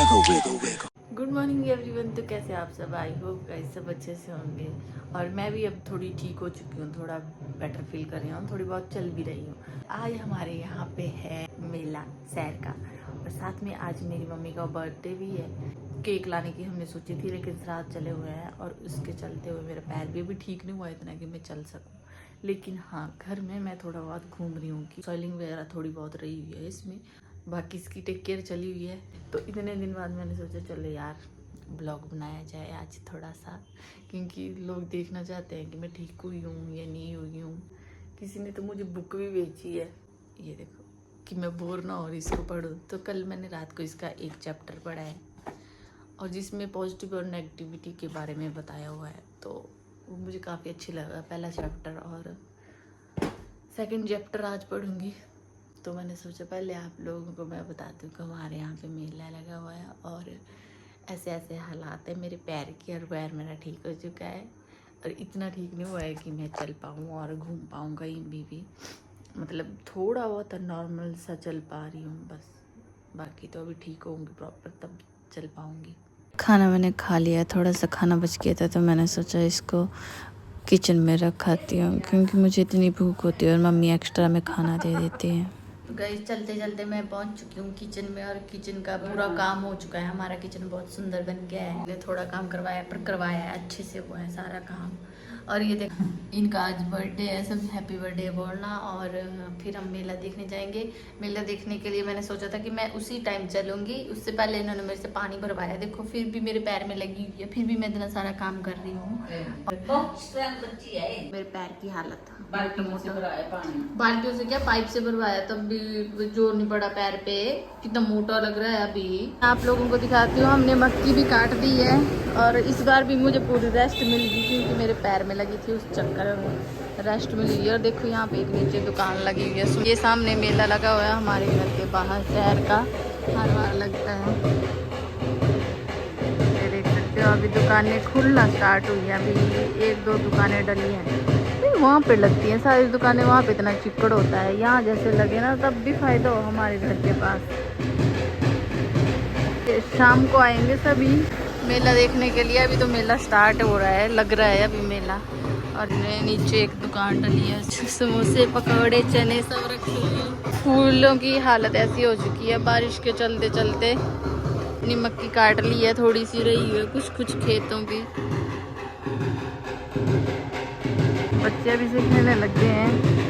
Good morning everyone. तो कैसे आप सब? आई होप गाइस सब अच्छे से होंगे। और मैं भी अब थोड़ी ठीक हो चुकी हूँ, थोड़ा बेटर फील कर रही हूँ, थोड़ी बहुत चल भी रही हूँ। आज हमारे यहाँ पे है मेला सैर का, और साथ में आज मेरी मम्मी का बर्थडे भी है। केक लाने की हमने सोची थी, लेकिन रात चले हुए हैं और उसके चलते हुए मेरा पैर भी ठीक नहीं हुआ इतना कि मैं चल सकूँ। लेकिन हाँ, घर में मैं थोड़ा बहुत घूम रही हूँ कि सॉइलिंग वगैरह थोड़ी बहुत रही हुई है इसमें, बाकी इसकी टेक केयर चली हुई है। तो इतने दिन बाद मैंने सोचा चलो यार ब्लॉग बनाया जाए आज थोड़ा सा, क्योंकि लोग देखना चाहते हैं कि मैं ठीक हुई हूँ या नहीं हुई हूँ। किसी ने तो मुझे बुक भी बेची है, ये देखो, कि मैं बोर ना हो इसको पढूं। तो कल मैंने रात को इसका एक चैप्टर पढ़ा है, और जिसमें पॉजिटिव और नेगेटिविटी के बारे में बताया हुआ है, तो वो मुझे काफ़ी अच्छी लगा पहला चैप्टर। और सेकंड चैप्टर आज पढ़ूंगी। तो मैंने सोचा पहले आप लोगों को मैं बताती हूँ कि हमारे यहाँ पे मेला लगा हुआ है, और ऐसे ऐसे हालात है मेरे पैर की, और पैर मेरा ठीक हो चुका है, और इतना ठीक नहीं हुआ है कि मैं चल पाऊँ और घूम पाऊँ कहीं भी। मतलब थोड़ा बहुत नॉर्मल सा चल पा रही हूँ बस, बाकी तो अभी ठीक होंगी प्रॉपर तब चल पाऊँगी। खाना मैंने खा लिया, थोड़ा सा खाना बच गया था, तो मैंने सोचा इसको किचन में रखाती हूँ, क्योंकि मुझे इतनी भूख होती है और मम्मी एक्स्ट्रा में खाना दे देती है। तो गाइस चलते चलते मैं पहुंच चुकी हूँ किचन में, और किचन का पूरा काम हो चुका है। हमारा किचन बहुत सुंदर बन गया है। मैंने थोड़ा काम करवाया पर करवाया है, अच्छे से हुआ है सारा काम। और ये देखो इनका आज बर्थडे है, सब हैप्पी बर्थडे बोलना। और फिर हम मेला देखने जाएंगे। मेला देखने के लिए मैंने सोचा था कि मैं उसी टाइम चलूँगी, उससे पहले इन्होंने मेरे से पानी भरवाया। देखो फिर भी मेरे पैर में लगी हुई है, फिर भी मैं इतना सारा काम कर रही हूँ। मेरे पैर की हालत बाल्टियों से क्या पाइप से भरवाया, तब भी जोर नहीं पड़ा पैर पे, कितना मोटा लग रहा है। अभी आप लोगों को दिखाती हूँ, हमने मक्की भी काट दी है, और इस बार भी मुझे पूरी रेस्ट मिल गई, क्योंकि मेरे पैर में लगी थी, उस चक्कर में रेस्ट मिली है। और देखो यहाँ पे एक नीचे दुकान लगी हुई है। ये सामने मेला लगा हुआ है हमारे घर के बाहर, शहर का हर बार लगता है। ये देख सकते हो अभी दुकानें खुलना स्टार्ट हुई है, अभी एक दो दुकानें डली हैं, वहाँ पे लगती हैं सारी दुकानें। वहाँ पे इतना चिक्कड़ होता है, यहाँ जैसे लगे ना तब भी फायदा हो हमारे घर के पास। शाम को आएंगे सभी मेला देखने के लिए। अभी तो मेला स्टार्ट हो रहा है, लग रहा है अभी मेला। और नीचे एक दुकान डली है, समोसे पकौड़े चने सब रखे हुए हैं। फूलों की हालत ऐसी हो चुकी है बारिश के चलते चलते। नमक की काट ली है, थोड़ी सी रही है कुछ कुछ खेतों की। बच्चे भी सीखने लग गए हैं।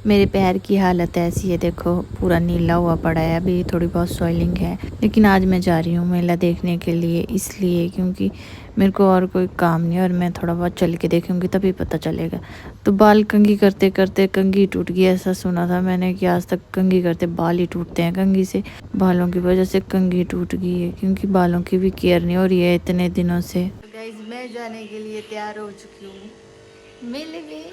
मेरे पैर की हालत ऐसी है, देखो पूरा नीला हुआ पड़ा है। अभी थोड़ी बहुत सॉइलिंग है, लेकिन आज मैं जा रही हूँ मेला देखने के लिए, इसलिए क्योंकि मेरे को और कोई काम नहीं है, और मैं थोड़ा बहुत चल के देखूँगी तभी पता चलेगा। तो बाल कंघी करते करते कंघी टूट गई, ऐसा सुना था मैंने कि आज तक कंघी करते बाल ही टूटते हैं। कंघी से बालों की वजह से कंघी टूट गई है, क्योंकि बालों की भी केयर नहीं हो रही है इतने दिनों से। गाइस मैं जाने के लिए तैयार हो चुकी हूँ मेले में।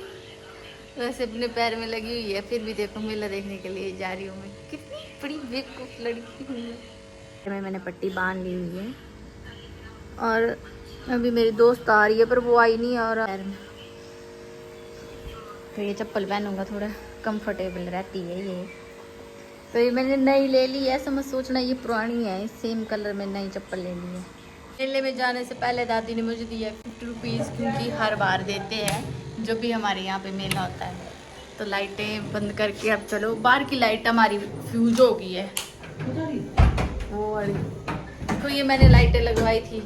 वैसे अपने पैर में लगी हुई है, फिर भी देखो मेला देखने के लिए जा रही हूँ मैं। कितनी बड़ी बेवकूफ लड़की हूँ। मैंने पट्टी बांध ली हुई है, और अभी मेरी दोस्त आ रही है, पर वो आई नहीं है। और पैर में तो ये चप्पल पहनूंगा, थोड़ा कंफर्टेबल रहती है ये। तो ये मैंने नई ले ली है, समझ सोचना ये पुरानी है। सेम कलर में नई चप्पल ले ली है। मेले में जाने से पहले दादी ने मुझे दिया 50 रुपीज़, क्योंकि हर बार देते हैं जब भी हमारे यहाँ पे मेला होता है। तो लाइटें बंद करके अब चलो, बाहर की लाइट हमारी फ्यूज हो गई है वो वाली। तो ये मैंने लाइटें लगवाई थी,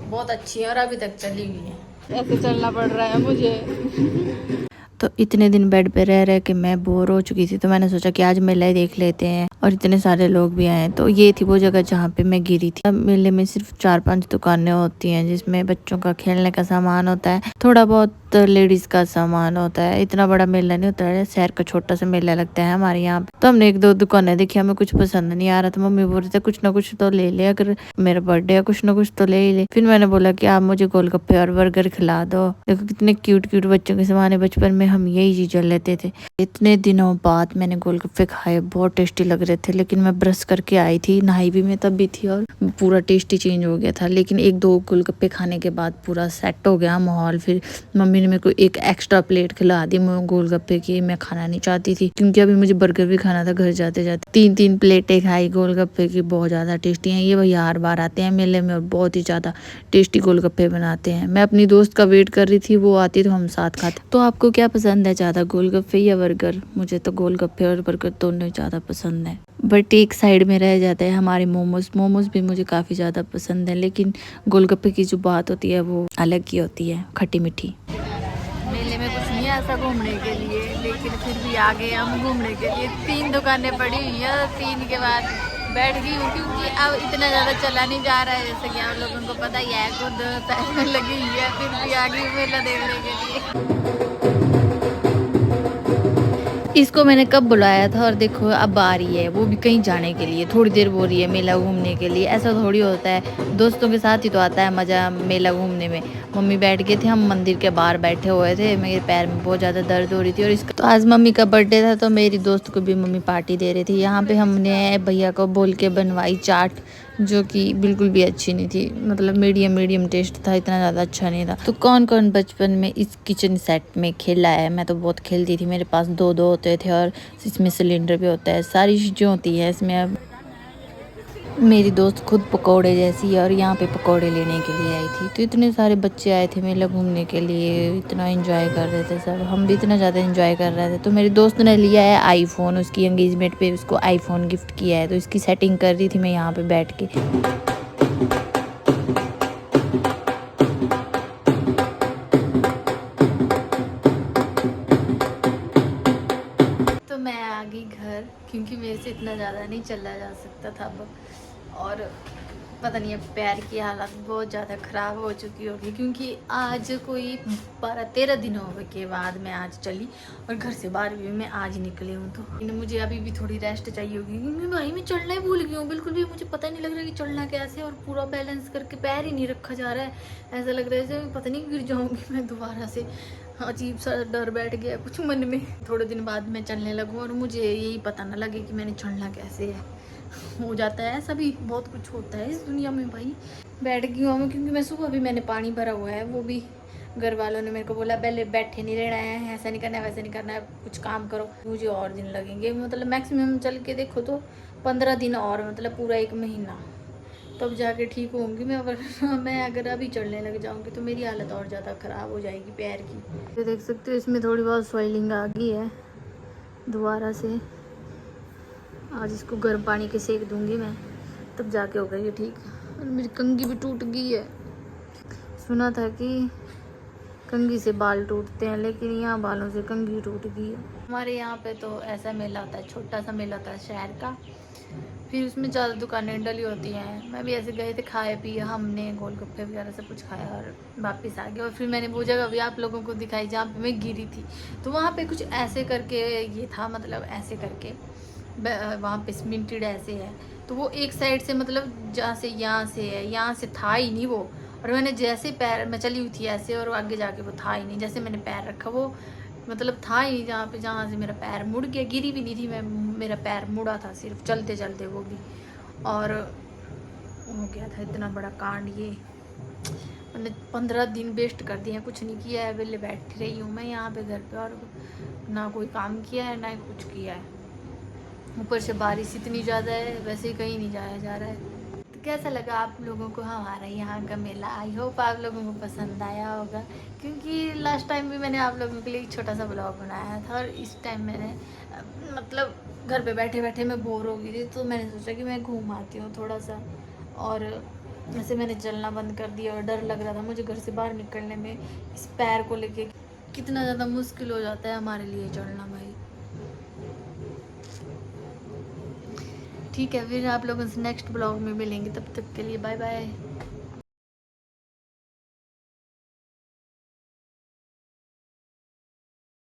बहुत अच्छी है, और अभी तक चली हुई है। ऐसे चलना पड़ रहा है मुझे। तो इतने दिन बेड पे रह रहे कि मैं बोर हो चुकी थी, तो मैंने सोचा कि आज मेला ही देख लेते हैं। और इतने सारे लोग भी आए। तो ये थी वो जगह जहाँ पे मैं गिरी थी। अब मेले में सिर्फ 4-5 दुकानें होती हैं जिसमें बच्चों का खेलने का सामान होता है, थोड़ा बहुत लेडीज का सामान होता है। इतना बड़ा मेला नहीं होता है, शहर का छोटा सा मेला लगता है हमारे यहाँ पे। तो हमने 1-2 दुकानें देखी, हमें कुछ पसंद नहीं आ रहा था। मम्मी बोल रहे थे कुछ ना कुछ तो ले ले, अगर मेरा बर्थडे है कुछ ना कुछ तो ले ही ले। फिर मैंने बोला कि आप मुझे गोलगप्पे और बर्गर खिला दो। देखो कितने क्यूट क्यूट बच्चों के सामान है, बचपन में हम यही चीजें लेते थे। इतने दिनों बाद मैंने गोलगप्पे खाए, बहुत टेस्टी लग रहे थे। लेकिन मैं ब्रश करके आई थी, नहाई भी मैं तब भी थी और पूरा टेस्ट ही चेंज हो गया था। लेकिन 1-2 गोलगप्पे खाने के बाद पूरा सेट हो गया माहौल। फिर मम्मी ने मेरे को एक एक्स्ट्रा प्लेट खिला दी गोलगप्पे की। मैं खाना नहीं चाहती थी क्योंकि अभी मुझे बर्गर भी खाना था घर जाते जाते। 3-3 प्लेटें खाई गोलगप्पे की, बहुत ज़्यादा टेस्टी हैं ये भैया। हर बार आते हैं मेले में और बहुत ही ज़्यादा टेस्टी गोलगप्पे बनाते हैं। मैं अपनी दोस्त का वेट कर रही थी, वो आती तो हम साथ खाते। तो आपको क्या पसंद है ज़्यादा, गोलगप्पे या बर्गर? मुझे तो गोलगप्पे और बर्गर दोनों ज़्यादा पसंद है। बट एक साइड में रह जाता है हमारे मोमोज भी मुझे काफ़ी ज़्यादा पसंद है। लेकिन गोलगप्पे की जो बात होती है वो अलग ही होती है, खट्टी मीठी। मेले में कुछ नहीं है ऐसा घूमने के लिए, लेकिन फिर भी आ गए हम घूमने के लिए। 3 दुकानें पड़ी हुई हैं, 3 के बाद बैठ गई हूँ क्योंकि अब इतना ज़्यादा चला नहीं जा रहा है। जैसे कि आप लोगों को पता ही है, खुद पैर में लगी हुई है, फिर भी आ गई मेला देखने के लिए। इसको मैंने कब बुलाया था और देखो अब आ रही है, वो भी कहीं जाने के लिए। थोड़ी देर बोल रही है मेला घूमने के लिए, ऐसा थोड़ी होता है। दोस्तों के साथ ही तो आता है मज़ा मेला घूमने में। मम्मी बैठ गए थे, हम मंदिर के बाहर बैठे हुए थे। मेरे पैर में बहुत ज़्यादा दर्द हो रही थी और इसका तो आज मम्मी का बर्थडे था, तो मेरी दोस्त को भी मम्मी पार्टी दे रही थी। यहाँ पे हमने भैया को बोल के बनवाई चाट, जो कि बिल्कुल भी अच्छी नहीं थी। मतलब मीडियम टेस्ट था, इतना ज़्यादा अच्छा नहीं था। तो कौन कौन बचपन में इस किचन सेट में खेला है? मैं तो बहुत खेलती थी, मेरे पास 2-2 होते थे और इसमें सिलेंडर भी होता है, सारी चीज़ें होती है इसमें। अब मेरी दोस्त खुद पकौड़े जैसी है और यहाँ पे पकौड़े लेने के लिए आई थी। तो इतने सारे बच्चे आए थे मेला घूमने के लिए, इतना एंजॉय कर रहे थे सब। हम भी इतना ज़्यादा एंजॉय कर रहे थे। तो मेरी दोस्त ने लिया है आईफोन, उसकी एंगेजमेंट पे उसको आईफोन गिफ्ट किया है, तो इसकी सेटिंग कर रही थी मैं यहाँ पे बैठ के। तो मैं आ गई घर क्योंकि मेरे से इतना ज़्यादा नहीं चला जा सकता था अब। और पता नहीं, अब पैर की हालत बहुत ज़्यादा ख़राब हो चुकी होगी क्योंकि आज कोई 12-13 दिनों के बाद मैं आज चली और घर से बाहर भी मैं आज निकली हूँ। तो मुझे अभी भी थोड़ी रेस्ट चाहिए होगी क्योंकि भाई मैं चलना ही भूल गई हूँ बिल्कुल भी। मुझे पता नहीं लग रहा कि चलना कैसे, और पूरा बैलेंस करके पैर ही नहीं रखा जा रहा है। ऐसा लग रहा है जैसे पता नहीं गिर जाऊँगी मैं दोबारा से। अजीब सा डर बैठ गया कुछ मन में। थोड़े दिन बाद मैं चलने लगूँ और मुझे यही पता ना लगे कि मैंने चलना कैसे है। हो जाता है ऐसा भी, बहुत कुछ होता है इस दुनिया में भाई। बैठ गई हूँ क्योंकि मैं सुबह भी मैंने पानी भरा हुआ है, वो भी घर वालों ने मेरे को बोला पहले बैठे नहीं रहना है, ऐसा नहीं करना है वैसा नहीं करना है, कुछ काम करो। मुझे और दिन लगेंगे, मतलब मैक्सिमम चल के देखो तो 15 दिन और, मतलब पूरा 1 महीना, तब जाके ठीक होंगी मैं। मैं अगर अभी चढ़ने लग जाऊंगी तो मेरी हालत और ज़्यादा ख़राब हो जाएगी पैर की। तो देख सकते हो इसमें थोड़ी बहुत स्वेलिंग आ गई है दोबारा से। आज इसको गर्म पानी के सेक दूंगी मैं, तब जाके होगा ये ठीक। और मेरी कंघी भी टूट गई है। सुना था कि कंघी से बाल टूटते हैं, लेकिन यहाँ बालों से कंघी टूट गई है। हमारे यहाँ पे तो ऐसा मेला होता है, छोटा सा मेला होता है शहर का, फिर उसमें ज़्यादा दुकानें डली होती हैं। मैं भी ऐसे गए थे, खाए पिए हमने, गोलगप्पे वगैरह सब कुछ खाया और वापस आ गए। और फिर मैंने वो जगह भी आप लोगों को दिखाई जहाँ पे मैं गिरी थी। तो वहाँ पे कुछ ऐसे करके ये था, मतलब ऐसे करके वहाँ पे सीमेंटेड ऐसे है, तो वो एक साइड से मतलब जहाँ से यहाँ से है, यहाँ से था ही नहीं वो। और मैंने जैसे पैर में चली हुई थी ऐसे, और आगे जाके वो था ही नहीं। जैसे मैंने पैर रखा वो मतलब था ही नहीं जहाँ पे, जहाँ से मेरा पैर मुड़ गया। गिरी भी नहीं थी मैं, मेरा पैर मुड़ा था सिर्फ चलते चलते, वो भी। और हो गया था इतना बड़ा कांड ये। मैंने 15 दिन वेस्ट कर दिए हैं, कुछ नहीं किया है, वेले बैठी रही हूँ मैं यहाँ पे घर पे, और ना कोई काम किया है ना कुछ किया है। ऊपर से बारिश इतनी ज़्यादा है, वैसे ही कहीं नहीं जाया जा रहा है। तो कैसा लगा आप लोगों को हमारा यहाँ का मेला? आई होप आप लोगों को पसंद आया होगा, क्योंकि लास्ट टाइम भी मैंने आप लोगों के लिए एक छोटा सा ब्लॉग बनाया था, और इस टाइम मैंने मतलब घर पे बैठे बैठे मैं बोर हो गई थी, तो मैंने सोचा कि मैं घूम आती हूँ थोड़ा सा। और ऐसे मैंने चलना बंद कर दिया और डर लग रहा था मुझे घर से बाहर निकलने में। इस पैर को लेके कितना ज़्यादा मुश्किल हो जाता है हमारे लिए चलना भाई। ठीक है, फिर आप लोगों से नेक्स्ट ब्लॉग में मिलेंगे, तब तक के लिए बाय बाय।